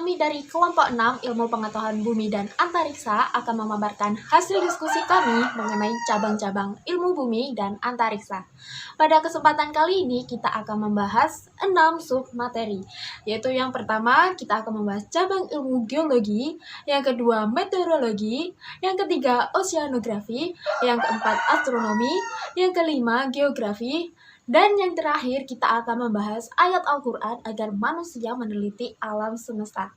kami dari kelompok 6 Ilmu Pengetahuan Bumi dan Antariksa akan memaparkan hasil diskusi kami mengenai cabang-cabang ilmu bumi dan antariksa. Pada kesempatan kali ini kita akan membahas 6 submateri, yaitu yang pertama kita akan membahas cabang ilmu geologi, yang kedua meteorologi, yang ketiga oceanografi, yang keempat astronomi, yang kelima geografi, dan yang terakhir kita akan membahas ayat Al-Quran agar manusia meneliti alam semesta.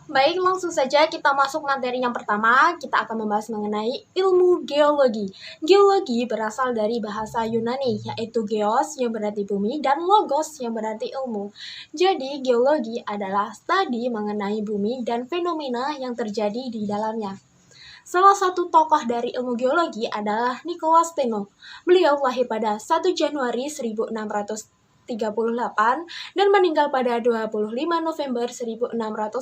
Baik, langsung saja kita masuk materi yang pertama. Kita akan membahas mengenai ilmu geologi. Geologi berasal dari bahasa Yunani, yaitu geos yang berarti bumi dan logos yang berarti ilmu. Jadi, geologi adalah studi mengenai bumi dan fenomena yang terjadi di dalamnya. Salah satu tokoh dari ilmu geologi adalah Nicolas Steno. Beliau lahir pada 1 Januari 1638 dan meninggal pada 25 November 1686.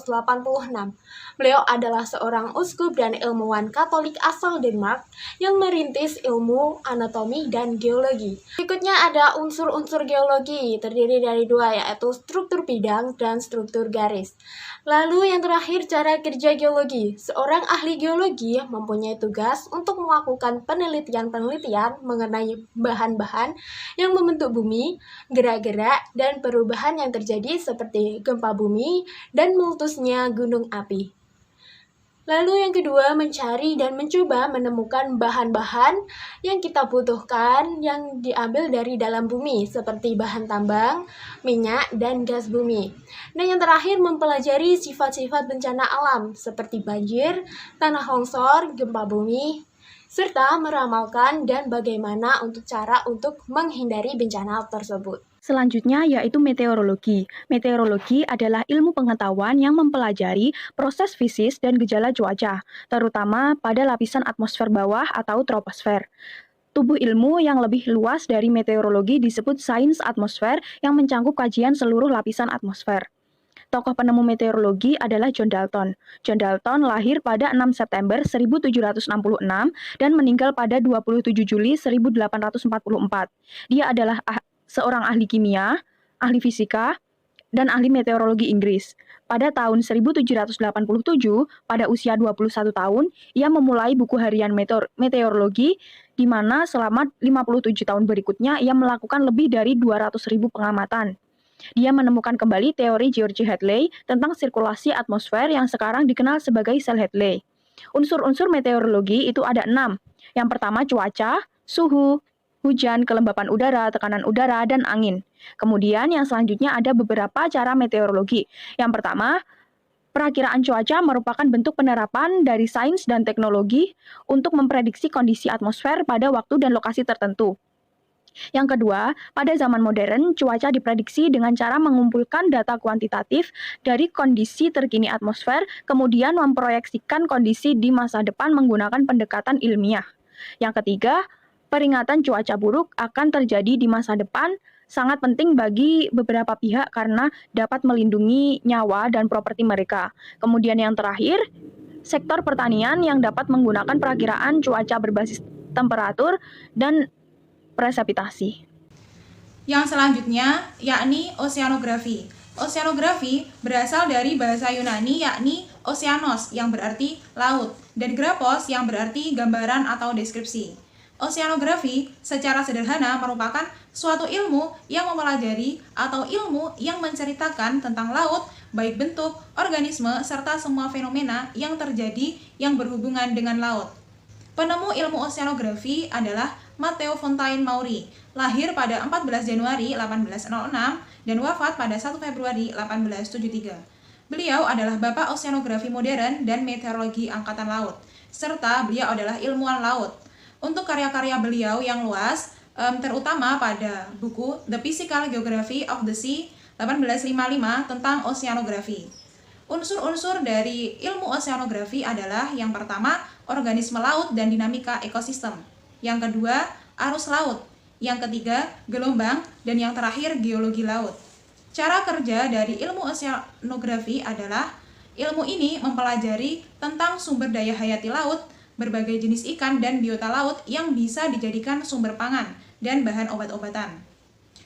Beliau adalah seorang uskup dan ilmuwan Katolik asal Denmark yang merintis ilmu anatomi dan geologi. Berikutnya ada unsur-unsur geologi, terdiri dari dua, yaitu struktur bidang dan struktur garis. Lalu yang terakhir, cara kerja geologi. Seorang ahli geologi mempunyai tugas untuk melakukan penelitian-penelitian mengenai bahan-bahan yang membentuk bumi, gerak-gerak, dan perubahan yang terjadi seperti gempa bumi dan meletusnya gunung api. Lalu yang kedua, mencari dan mencoba menemukan bahan-bahan yang kita butuhkan yang diambil dari dalam bumi, seperti bahan tambang, minyak, dan gas bumi. Dan yang terakhir, mempelajari sifat-sifat bencana alam, seperti banjir, tanah longsor, gempa bumi, serta meramalkan dan bagaimana cara untuk menghindari bencana tersebut. Selanjutnya yaitu meteorologi. Meteorologi adalah ilmu pengetahuan yang mempelajari proses fisis dan gejala cuaca, terutama pada lapisan atmosfer bawah atau troposfer. Tubuh ilmu yang lebih luas dari meteorologi disebut sains atmosfer yang mencakup kajian seluruh lapisan atmosfer. Tokoh penemu meteorologi adalah John Dalton. John Dalton lahir pada 6 September 1766 dan meninggal pada 27 Juli 1844. Dia adalah seorang ahli kimia, ahli fisika, dan ahli meteorologi Inggris. Pada tahun 1787, pada usia 21 tahun, ia memulai buku harian meteorologi, di mana selama 57 tahun berikutnya ia melakukan lebih dari 200.000 pengamatan. Dia menemukan kembali teori George Hadley tentang sirkulasi atmosfer yang sekarang dikenal sebagai sel Hadley. Unsur-unsur meteorologi itu ada 6. Yang pertama cuaca, suhu, hujan, kelembapan udara, tekanan udara, dan angin. Kemudian yang selanjutnya ada beberapa cara meteorologi. Yang pertama, perakiraan cuaca merupakan bentuk penerapan dari sains dan teknologi untuk memprediksi kondisi atmosfer pada waktu dan lokasi tertentu. Yang kedua, pada zaman modern, cuaca diprediksi dengan cara mengumpulkan data kuantitatif dari kondisi terkini atmosfer, kemudian memproyeksikan kondisi di masa depan menggunakan pendekatan ilmiah. Yang ketiga, peringatan cuaca buruk akan terjadi di masa depan sangat penting bagi beberapa pihak karena dapat melindungi nyawa dan properti mereka. Kemudian yang terakhir, sektor pertanian yang dapat menggunakan perakiraan cuaca berbasis temperatur dan presipitasi. Yang selanjutnya yakni oceanografi. Oceanografi berasal dari bahasa Yunani yakni oceanos yang berarti laut dan grapos yang berarti gambaran atau deskripsi. Oceanografi secara sederhana merupakan suatu ilmu yang mempelajari atau ilmu yang menceritakan tentang laut, baik bentuk, organisme, serta semua fenomena yang terjadi yang berhubungan dengan laut. Penemu ilmu oceanografi adalah Matteo Fontaine Maury, lahir pada 14 Januari 1806 dan wafat pada 1 Februari 1873. Beliau adalah bapak oceanografi modern dan meteorologi angkatan laut, serta beliau adalah ilmuwan laut. Untuk karya-karya beliau yang luas, terutama pada buku The Physical Geography of the Sea 1855 tentang oceanografi. Unsur-unsur dari ilmu oceanografi adalah yang pertama, organisme laut dan dinamika ekosistem. Yang kedua, arus laut. Yang ketiga, gelombang. Dan yang terakhir, geologi laut. Cara kerja dari ilmu oceanografi adalah ilmu ini mempelajari tentang sumber daya hayati laut, berbagai jenis ikan dan biota laut yang bisa dijadikan sumber pangan dan bahan obat-obatan.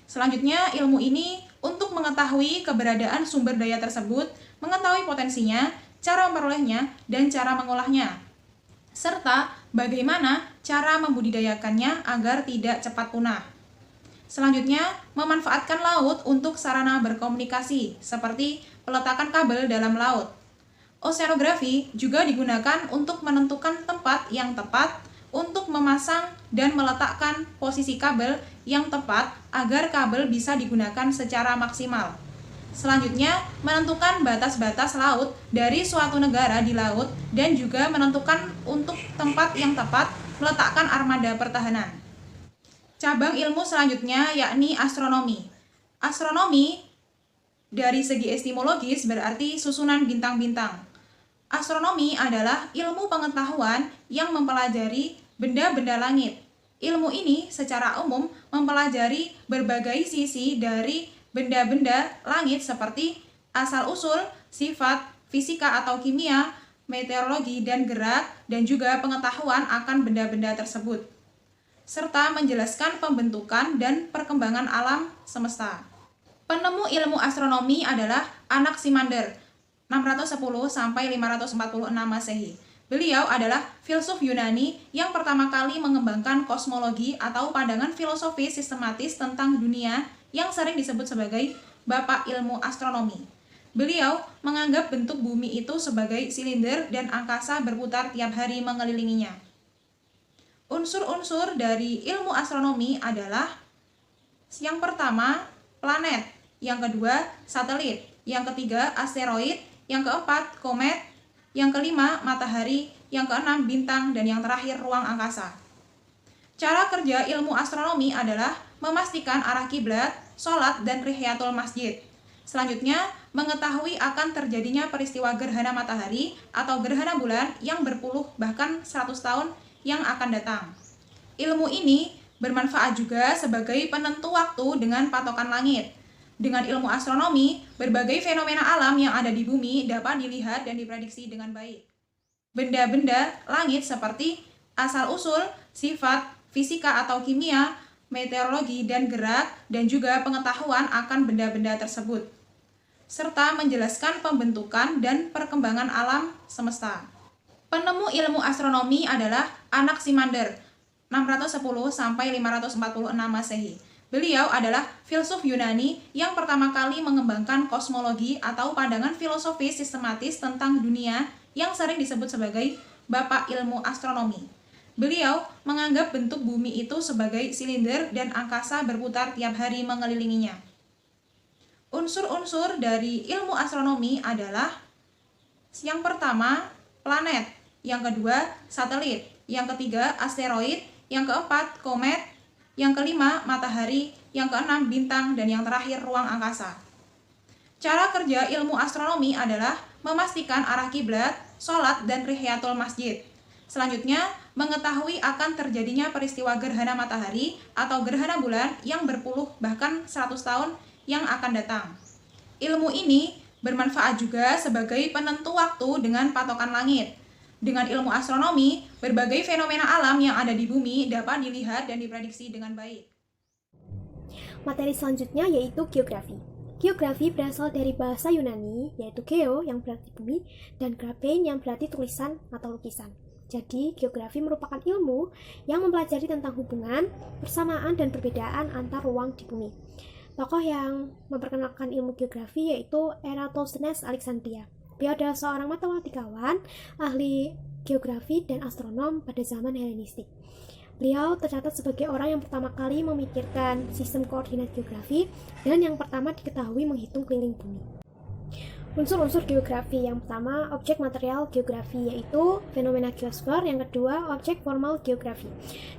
Selanjutnya, ilmu ini untuk mengetahui keberadaan sumber daya tersebut, mengetahui potensinya, cara memperolehnya, dan cara mengolahnya, serta bagaimana cara membudidayakannya agar tidak cepat punah. Selanjutnya, memanfaatkan laut untuk sarana berkomunikasi, seperti peletakan kabel dalam laut. Oceanografi juga digunakan untuk menentukan tempat yang tepat untuk memasang dan meletakkan posisi kabel yang tepat agar kabel bisa digunakan secara maksimal. Selanjutnya, menentukan batas-batas laut dari suatu negara di laut dan juga menentukan untuk tempat yang tepat meletakkan armada pertahanan. Cabang ilmu selanjutnya yakni astronomi. Astronomi dari segi etimologis berarti susunan bintang-bintang. Astronomi adalah ilmu pengetahuan yang mempelajari benda-benda langit. Ilmu ini secara umum mempelajari berbagai sisi dari benda-benda langit seperti asal-usul, sifat, fisika atau kimia, meteorologi dan gerak, dan juga pengetahuan akan benda-benda tersebut, serta menjelaskan pembentukan dan perkembangan alam semesta. Penemu ilmu astronomi adalah Anaximander, 610–546 Masehi. Beliau adalah filsuf Yunani yang pertama kali mengembangkan kosmologi atau pandangan filosofis sistematis tentang dunia yang sering disebut sebagai Bapak Ilmu Astronomi. Beliau menganggap bentuk bumi itu sebagai silinder dan angkasa berputar tiap hari mengelilinginya. Unsur-unsur dari ilmu astronomi adalah yang pertama, planet, yang kedua, satelit, yang ketiga, asteroid, yang keempat, komet, yang kelima, matahari, yang keenam, bintang, dan yang terakhir, ruang angkasa. Cara kerja ilmu astronomi adalah memastikan arah kiblat, sholat, dan rihiyatul masjid. Selanjutnya, mengetahui akan terjadinya peristiwa gerhana matahari atau gerhana bulan yang berpuluh bahkan 100 tahun yang akan datang. Ilmu ini bermanfaat juga sebagai penentu waktu dengan patokan langit. Dengan ilmu astronomi, berbagai fenomena alam yang ada di bumi dapat dilihat dan diprediksi dengan baik. Benda-benda langit seperti asal-usul, sifat, fisika atau kimia, meteorologi dan gerak, dan juga pengetahuan akan benda-benda tersebut, serta menjelaskan pembentukan dan perkembangan alam semesta. Penemu ilmu astronomi adalah Anaximander, 610–546 Masehi. Beliau adalah filsuf Yunani yang pertama kali mengembangkan kosmologi atau pandangan filosofis sistematis tentang dunia yang sering disebut sebagai Bapak Ilmu Astronomi. Beliau menganggap bentuk bumi itu sebagai silinder dan angkasa berputar tiap hari mengelilinginya. Unsur-unsur dari ilmu astronomi adalah yang pertama, planet, yang kedua, satelit, yang ketiga, asteroid, yang keempat, komet, yang kelima, matahari, yang keenam, bintang, dan yang terakhir, ruang angkasa. Cara kerja ilmu astronomi adalah memastikan arah kiblat, sholat, dan rihiyatul masjid. Selanjutnya, mengetahui akan terjadinya peristiwa gerhana matahari atau gerhana bulan yang berpuluh bahkan 100 tahun yang akan datang. Ilmu ini bermanfaat juga sebagai penentu waktu dengan patokan langit. Dengan ilmu astronomi, berbagai fenomena alam yang ada di bumi dapat dilihat dan diprediksi dengan baik. Materi selanjutnya yaitu geografi. Geografi berasal dari bahasa Yunani, yaitu geo yang berarti bumi, dan graphein yang berarti tulisan atau lukisan. Jadi, geografi merupakan ilmu yang mempelajari tentang hubungan, persamaan, dan perbedaan antar ruang di bumi. Tokoh yang memperkenalkan ilmu geografi yaitu Eratosthenes Alexandria. Beliau adalah seorang matematikawan, ahli geografi, dan astronom pada zaman Helenistik. Beliau tercatat sebagai orang yang pertama kali memikirkan sistem koordinat geografi dan yang pertama diketahui menghitung keliling bumi. Unsur-unsur geografi yang pertama, objek material geografi, yaitu fenomena geosfer. Yang kedua, objek formal geografi.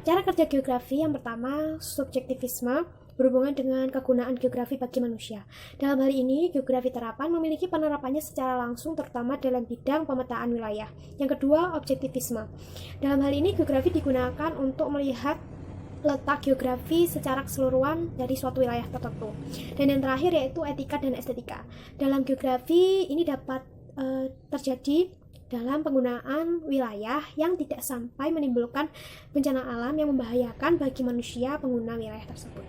Cara kerja geografi yang pertama, subjektivisme, berhubungan dengan kegunaan geografi bagi manusia. Dalam hal ini, geografi terapan memiliki penerapannya secara langsung terutama dalam bidang pemetaan wilayah. Yang kedua, objektivisme. Dalam hal ini, geografi digunakan untuk melihat letak geografi secara keseluruhan dari suatu wilayah tertentu. Dan yang terakhir yaitu etika dan estetika. Dalam geografi ini dapat terjadi dalam penggunaan wilayah yang tidak sampai menimbulkan bencana alam yang membahayakan bagi manusia pengguna wilayah tersebut.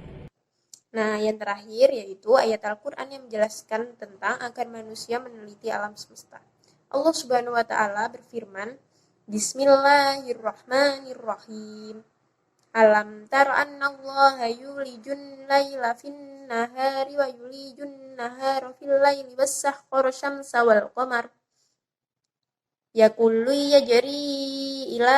Nah, yang terakhir yaitu ayat Al-Quran yang menjelaskan tentang agar manusia meneliti alam semesta. Allah Subhanahu wa Ta'ala berfirman, Bismillahirrahmanirrahim. Alam tara anna Allah yulijun laila fin nahari wa yulijun nahara fil laili wasakhkhara syamsa wal qamar yakullu yajri ila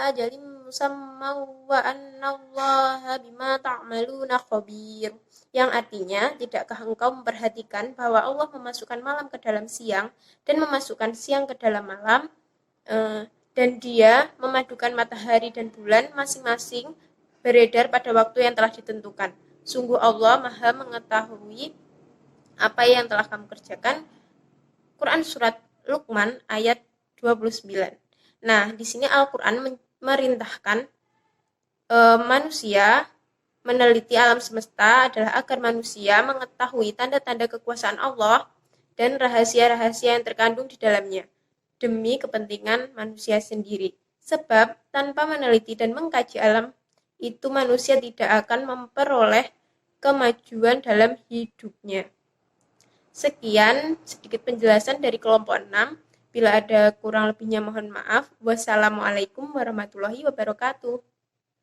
ajalin musamma wa anna Allaha bima ta'maluna khabir. Yang artinya, tidakkah engkau memperhatikan bahwa Allah memasukkan malam ke dalam siang dan memasukkan siang ke dalam malam, dan Dia memadukan matahari dan bulan masing-masing beredar pada waktu yang telah ditentukan. Sungguh Allah Maha mengetahui apa yang telah kamu kerjakan. Quran surat Luqman ayat 29. Nah, di sini Al-Quran merintahkan manusia meneliti alam semesta adalah agar manusia mengetahui tanda-tanda kekuasaan Allah dan rahasia-rahasia yang terkandung di dalamnya, demi kepentingan manusia sendiri. Sebab tanpa meneliti dan mengkaji alam itu manusia tidak akan memperoleh kemajuan dalam hidupnya. Sekian sedikit penjelasan dari kelompok 6. Bila ada kurang lebihnya mohon maaf. Wassalamualaikum warahmatullahi wabarakatuh.